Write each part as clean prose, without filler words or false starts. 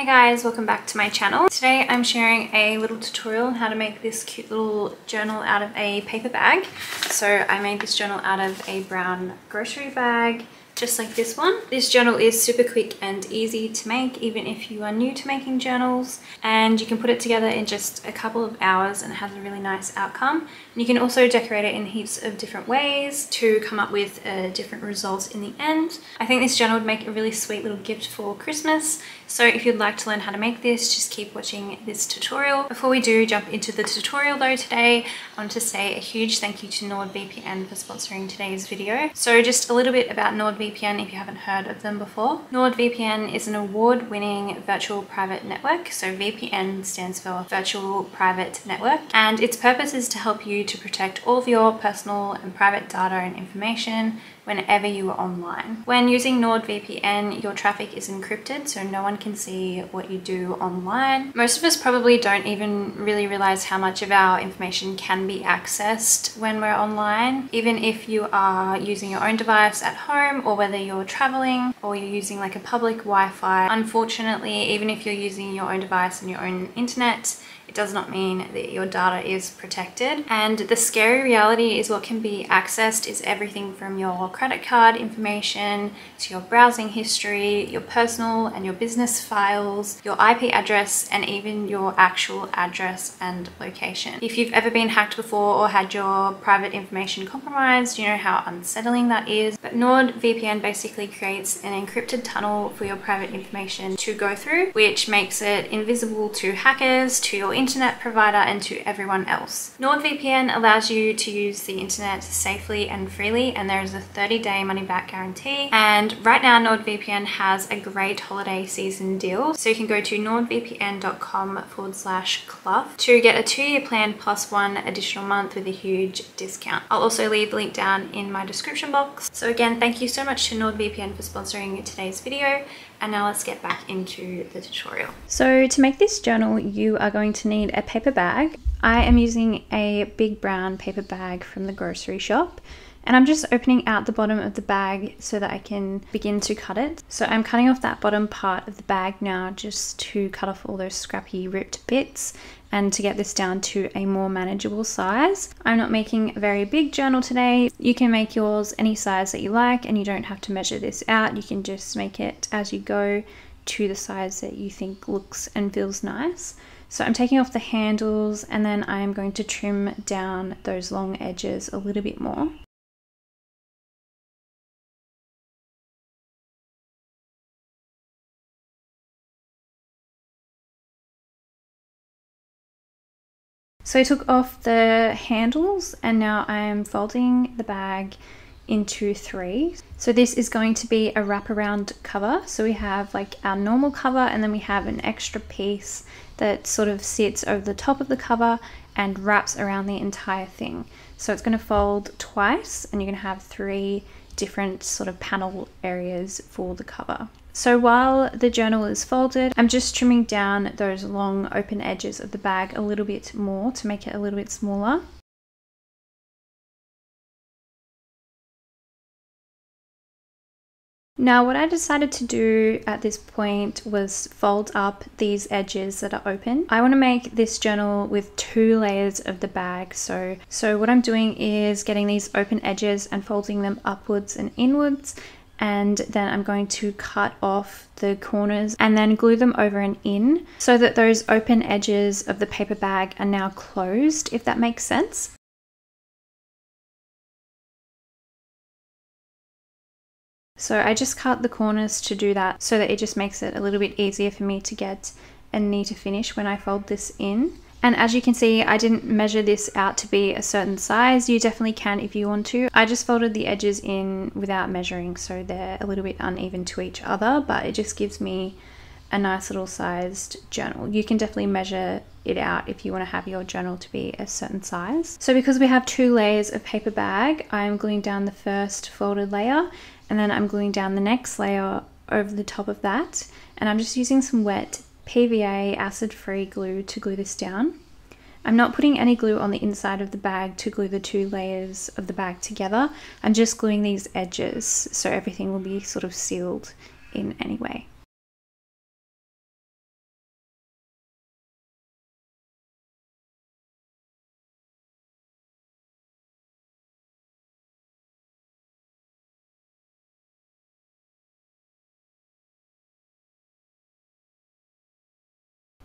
Hi guys, welcome back to my channel. Today I'm sharing a little tutorial on how to make this cute little journal out of a paper bag. So I made this journal out of a brown grocery bag, just like this one. This journal is super quick and easy to make, even if you are new to making journals, and you can put it together in just a couple of hours and it has a really nice outcome. And you can also decorate it in heaps of different ways to come up with different results in the end. I think this journal would make a really sweet little gift for Christmas. So if you'd like to learn how to make this, just keep watching this tutorial. Before we do jump into the tutorial though today, I want to say a huge thank you to NordVPN for sponsoring today's video. So just a little bit about NordVPN if you haven't heard of them before. NordVPN is an award-winning virtual private network. So VPN stands for Virtual Private Network, and its purpose is to help you to protect all of your personal and private data and information whenever you are online. When using NordVPN, your traffic is encrypted, so no one can see what you do online. Most of us probably don't even really realize how much of our information can be accessed when we're online, even if you are using your own device at home, or whether you're traveling or you're using like a public Wi-Fi. Unfortunately, even if you're using your own device and your own internet, it does not mean that your data is protected. And the scary reality is what can be accessed is everything from your credit card information to your browsing history, your personal and your business files, your IP address, and even your actual address and location. If you've ever been hacked before or had your private information compromised, you know how unsettling that is. But NordVPN basically creates an encrypted tunnel for your private information to go through, which makes it invisible to hackers, to your internet provider, and to everyone else. NordVPN allows you to use the internet safely and freely, and there is a 30-day money-back guarantee. And right now NordVPN has a great holiday season deal, so you can go to nordvpn.com/clough to get a 2-year plan plus 1 additional month with a huge discount. I'll also leave the link down in my description box. So again, thank you so much to NordVPN for sponsoring today's video. And now let's get back into the tutorial. So to make this journal, you are going to need a paper bag. I am using a big brown paper bag from the grocery shop, and I'm just opening out the bottom of the bag so that I can begin to cut it. So I'm cutting off that bottom part of the bag now, just to cut off all those scrappy ripped bits and to get this down to a more manageable size. I'm not making a very big journal today. You can make yours any size that you like, and you don't have to measure this out. You can just make it as you go to the size that you think looks and feels nice. So I'm taking off the handles, and then I'm going to trim down those long edges a little bit more. So I took off the handles, and now I'm folding the bag into 3. So this is going to be a wraparound cover. So we have like our normal cover, and then we have an extra piece that sort of sits over the top of the cover and wraps around the entire thing. So it's going to fold twice, and you're going to have 3 different sort of panel areas for the cover. So while the journal is folded, I'm just trimming down those long open edges of the bag a little bit more to make it a little bit smaller. Now what I decided to do at this point was fold up these edges that are open. I want to make this journal with 2 layers of the bag. So what I'm doing is getting these open edges and folding them upwards and inwards. And then I'm going to cut off the corners and then glue them over and in so that those open edges of the paper bag are now closed, if that makes sense. So I just cut the corners to do that so that it just makes it a little bit easier for me to get a neater finish when I fold this in. And as you can see, I didn't measure this out to be a certain size. You definitely can if you want to. I just folded the edges in without measuring, so they're a little bit uneven to each other, but it just gives me a nice little sized journal. You can definitely measure it out if you want to have your journal to be a certain size. So because we have 2 layers of paper bag, I'm gluing down the first folded layer, and then I'm gluing down the next layer over the top of that. And I'm just using some wet PVA acid-free glue to glue this down. I'm not putting any glue on the inside of the bag to glue the 2 layers of the bag together. I'm just gluing these edges so everything will be sort of sealed in anyway.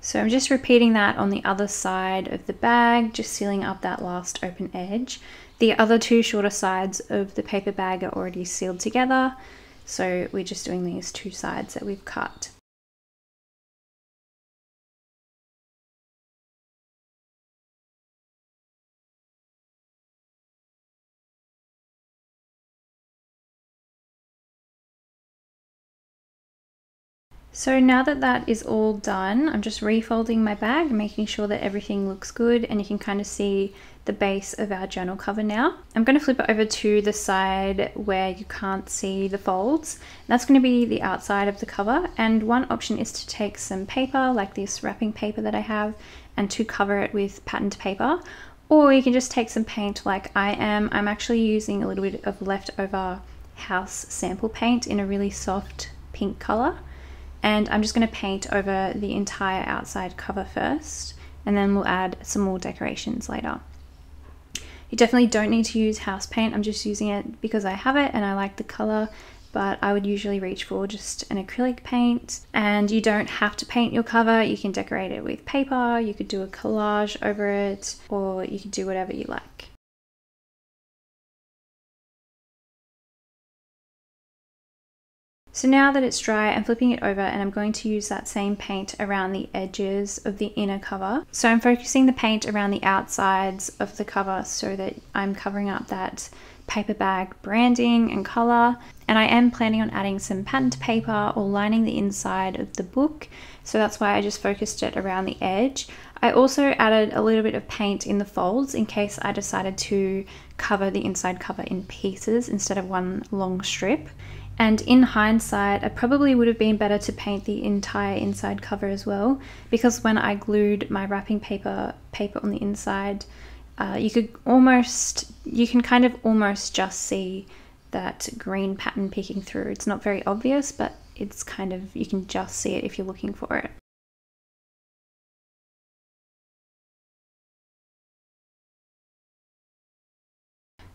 So I'm just repeating that on the other side of the bag, just sealing up that last open edge. The other two shorter sides of the paper bag are already sealed together, so we're just doing these two sides that we've cut. So now that that is all done, I'm just refolding my bag, making sure that everything looks good, and you can kind of see the base of our journal cover now. I'm going to flip it over to the side where you can't see the folds. That's going to be the outside of the cover, and one option is to take some paper, like this wrapping paper that I have, and to cover it with patterned paper. Or you can just take some paint like I am. I'm actually using a little bit of leftover house sample paint in a really soft pink color. And I'm just going to paint over the entire outside cover first, and then we'll add some more decorations later. You definitely don't need to use house paint. I'm just using it because I have it and I like the color, but I would usually reach for just an acrylic paint. And you don't have to paint your cover. You can decorate it with paper, you could do a collage over it, or you could do whatever you like. So now that it's dry, I'm flipping it over and I'm going to use that same paint around the edges of the inner cover. So I'm focusing the paint around the outsides of the cover so that I'm covering up that paper bag branding and color. And I am planning on adding some patterned paper or lining the inside of the book. So that's why I just focused it around the edge. I also added a little bit of paint in the folds in case I decided to cover the inside cover in pieces instead of one long strip. And in hindsight, it probably would have been better to paint the entire inside cover as well, because when I glued my wrapping paper on the inside, you can kind of almost just see that green pattern peeking through. It's not very obvious, but it's kind of, you can just see it if you're looking for it.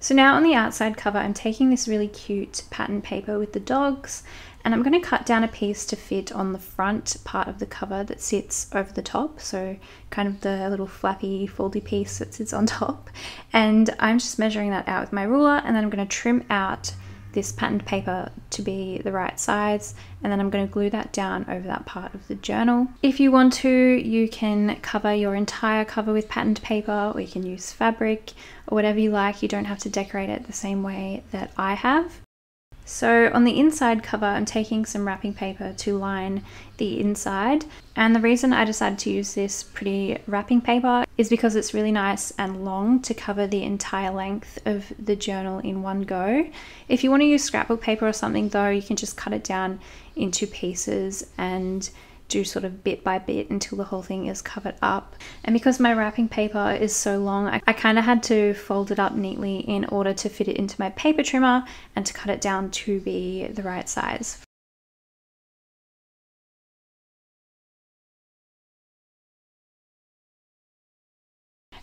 So now on the outside cover, I'm taking this really cute pattern paper with the dogs, and I'm going to cut down a piece to fit on the front part of the cover that sits over the top, so kind of the little flappy foldy piece that sits on top. And I'm just measuring that out with my ruler, and then I'm going to trim out this patterned paper to be the right size, and then I'm going to glue that down over that part of the journal. If you want to, you can cover your entire cover with patterned paper, or you can use fabric or whatever you like. You don't have to decorate it the same way that I have. So on the inside cover, I'm taking some wrapping paper to line the inside, and the reason I decided to use this pretty wrapping paper is because it's really nice and long to cover the entire length of the journal in one go. If you want to use scrapbook paper or something though, you can just cut it down into pieces and do sort of bit by bit until the whole thing is covered up. And because my wrapping paper is so long, I kind of had to fold it up neatly in order to fit it into my paper trimmer and to cut it down to be the right size.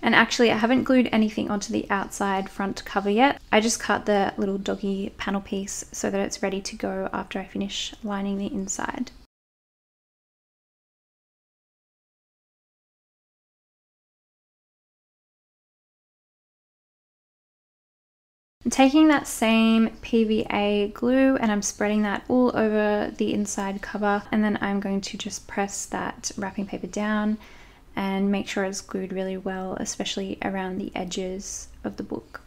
And actually, I haven't glued anything onto the outside front cover yet. I just cut the little doggy panel piece so that it's ready to go after I finish lining the inside. I'm taking that same PVA glue and I'm spreading that all over the inside cover, and then I'm going to just press that wrapping paper down and make sure it's glued really well, especially around the edges of the book.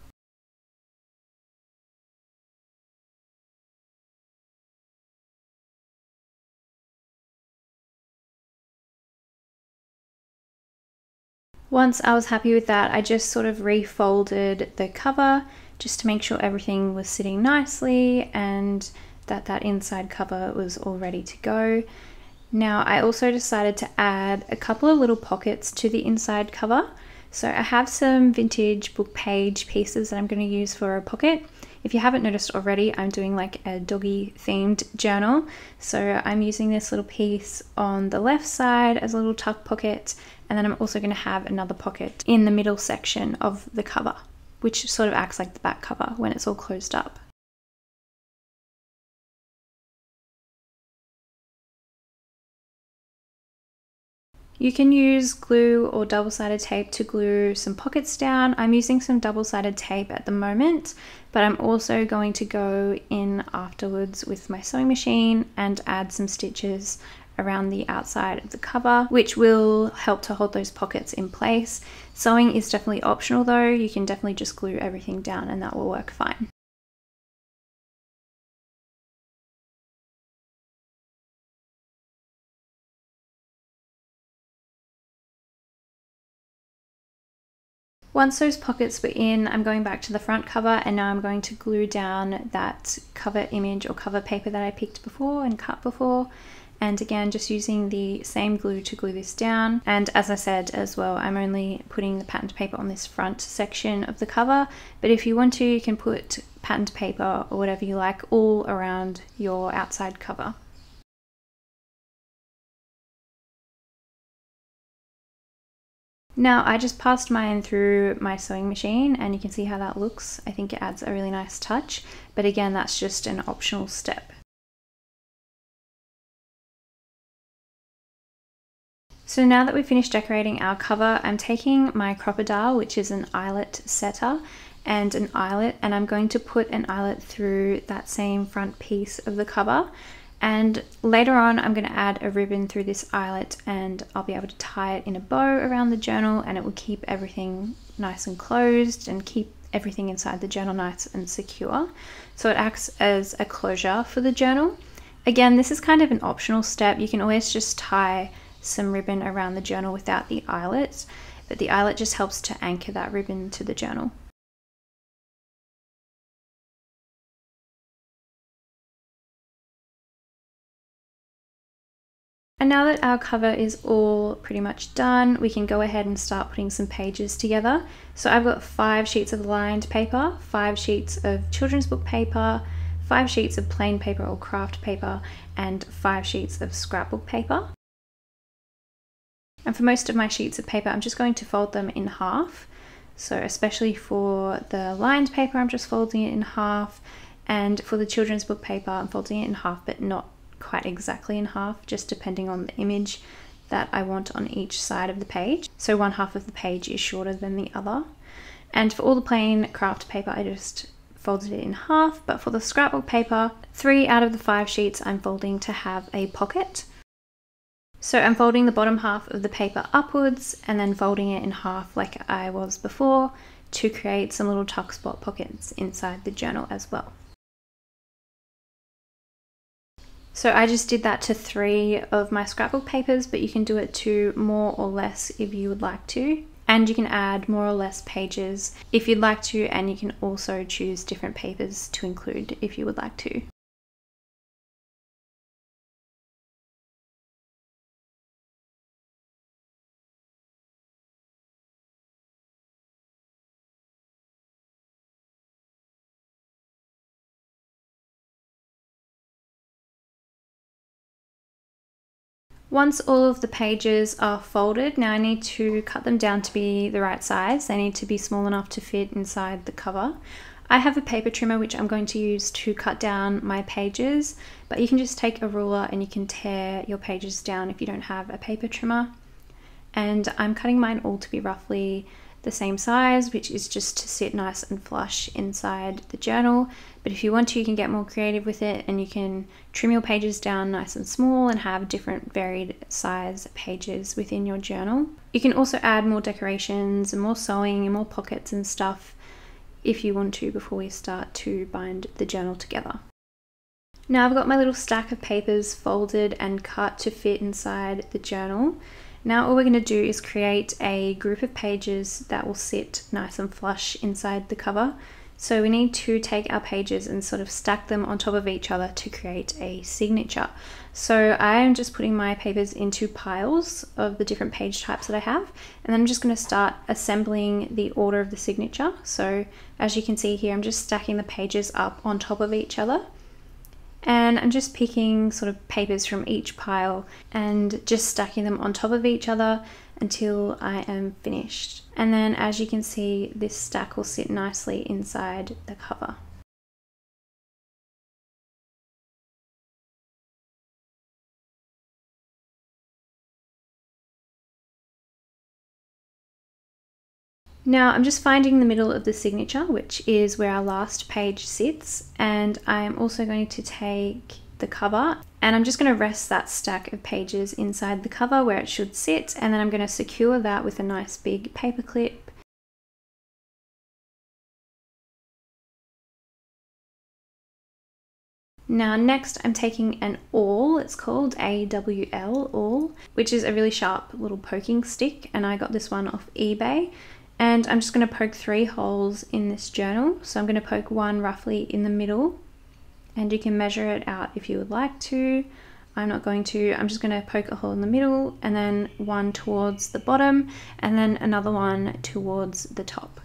Once I was happy with that, I just sort of refolded the cover just to make sure everything was sitting nicely and that that inside cover was all ready to go. Now I also decided to add a couple of little pockets to the inside cover. So I have some vintage book page pieces that I'm going to use for a pocket. If you haven't noticed already, I'm doing like a doggy themed journal. So I'm using this little piece on the left side as a little tuck pocket, and then I'm also going to have another pocket in the middle section of the cover, which sort of acts like the back cover when it's all closed up. You can use glue or double-sided tape to glue some pockets down. I'm using some double-sided tape at the moment, but I'm also going to go in afterwards with my sewing machine and add some stitches around the outside of the cover, which will help to hold those pockets in place. Sewing is definitely optional though. You can definitely just glue everything down and that will work fine. Once those pockets were in, I'm going back to the front cover and now I'm going to glue down that cover image or cover paper that I picked before and cut before. And again, just using the same glue to glue this down. And as I said as well, I'm only putting the patterned paper on this front section of the cover, but if you want to, you can put patterned paper or whatever you like all around your outside cover. Now I just passed mine through my sewing machine and you can see how that looks. I think it adds a really nice touch, but again, that's just an optional step. So now that we've finished decorating our cover, I'm taking my crocodile, which is an eyelet setter, and an eyelet, and I'm going to put an eyelet through that same front piece of the cover. And later on, I'm going to add a ribbon through this eyelet and I'll be able to tie it in a bow around the journal and it will keep everything nice and closed and keep everything inside the journal nice and secure. So it acts as a closure for the journal. Again, this is kind of an optional step. You can always just tie some ribbon around the journal without the eyelet, but the eyelet just helps to anchor that ribbon to the journal. And now that our cover is all pretty much done, we can go ahead and start putting some pages together. So I've got 5 sheets of lined paper, 5 sheets of children's book paper, 5 sheets of plain paper or craft paper, and 5 sheets of scrapbook paper. And for most of my sheets of paper, I'm just going to fold them in half. So especially for the lined paper, I'm just folding it in half. And for the children's book paper, I'm folding it in half, but not quite exactly in half, just depending on the image that I want on each side of the page. So one half of the page is shorter than the other. And for all the plain craft paper, I just folded it in half, but for the scrapbook paper, 3 out of the 5 sheets I'm folding to have a pocket. So I'm folding the bottom half of the paper upwards and then folding it in half like I was before to create some little tuck spot pockets inside the journal as well. So I just did that to 3 of my scrapbook papers, but you can do it to more or less if you would like to. And you can add more or less pages if you'd like to, and you can also choose different papers to include if you would like to. Once all of the pages are folded, now I need to cut them down to be the right size. They need to be small enough to fit inside the cover. I have a paper trimmer which I'm going to use to cut down my pages, but you can just take a ruler and you can tear your pages down if you don't have a paper trimmer. And I'm cutting mine all to be roughly the same size, which is just to sit nice and flush inside the journal. But if you want to, you can get more creative with it and you can trim your pages down nice and small and have different varied size pages within your journal. You can also add more decorations and more sewing and more pockets and stuff if you want to before we start to bind the journal together. Now I've got my little stack of papers folded and cut to fit inside the journal. Now all we're going to do is create a group of pages that will sit nice and flush inside the cover. So we need to take our pages and sort of stack them on top of each other to create a signature. So I am just putting my papers into piles of the different page types that I have, and then I'm just going to start assembling the order of the signature. So as you can see here, I'm just stacking the pages up on top of each other. And I'm just picking sort of papers from each pile and just stacking them on top of each other until I am finished. And then as you can see, this stack will sit nicely inside the cover. Now I'm just finding the middle of the signature, which is where our last page sits, and I'm also going to take the cover and I'm just going to rest that stack of pages inside the cover where it should sit, and then I'm going to secure that with a nice big paper clip. Now next I'm taking an awl, it's called AWL awl, which is a really sharp little poking stick, and I got this one off eBay. And I'm just going to poke 3 holes in this journal. So I'm going to poke one roughly in the middle, and you can measure it out if you would like to. I'm not going to. I'm just going to poke a hole in the middle, and then one towards the bottom, and then another one towards the top.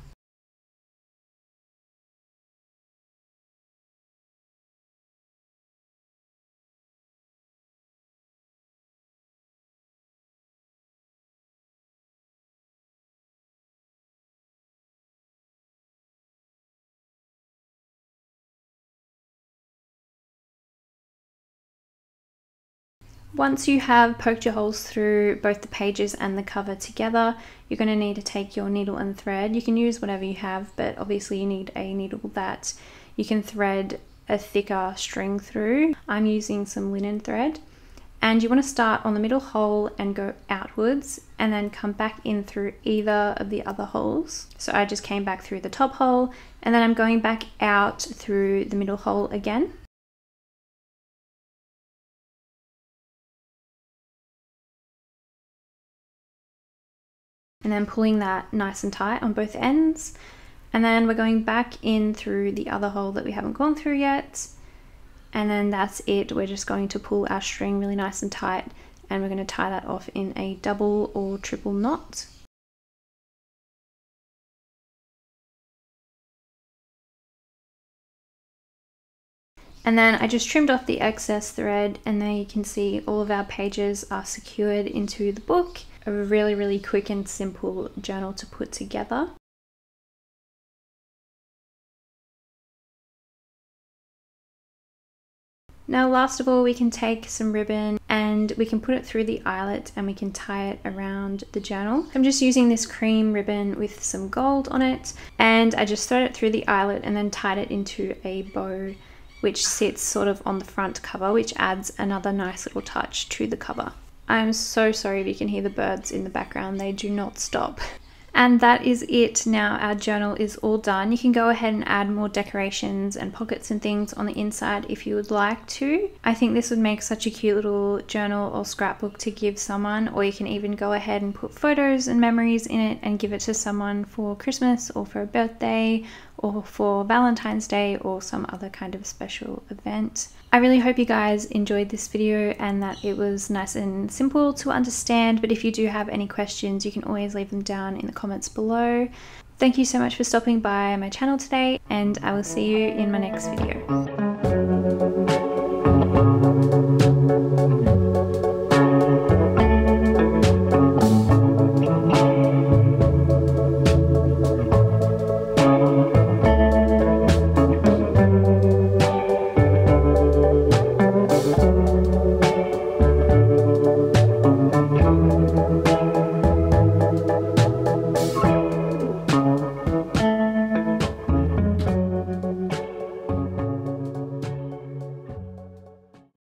Once you have poked your holes through both the pages and the cover together, you're going to need to take your needle and thread. You can use whatever you have, but obviously you need a needle that you can thread a thicker string through. I'm using some linen thread, and you want to start on the middle hole and go outwards and then come back in through either of the other holes. So I just came back through the top hole, and then I'm going back out through the middle hole again. And then pulling that nice and tight on both ends. And then we're going back in through the other hole that we haven't gone through yet. And then that's it. We're just going to pull our string really nice and tight, and we're going to tie that off in a double or triple knot. And then I just trimmed off the excess thread, and there you can see all of our pages are secured into the book. A really quick and simple journal to put together. Now last of all, we can take some ribbon and we can put it through the eyelet and we can tie it around the journal. I'm just using this cream ribbon with some gold on it, and I just thread it through the eyelet and then tied it into a bow which sits sort of on the front cover, which adds another nice little touch to the cover. I'm so sorry if you can hear the birds in the background, they do not stop. And that is it. Now our journal is all done. You can go ahead and add more decorations and pockets and things on the inside if you would like to. I think this would make such a cute little journal or scrapbook to give someone, or you can even go ahead and put photos and memories in it and give it to someone for Christmas or for a birthday or for Valentine's Day or some other kind of special event. I really hope you guys enjoyed this video and that it was nice and simple to understand, but if you do have any questions, you can always leave them down in the comments below. Thank you so much for stopping by my channel today, and I will see you in my next video.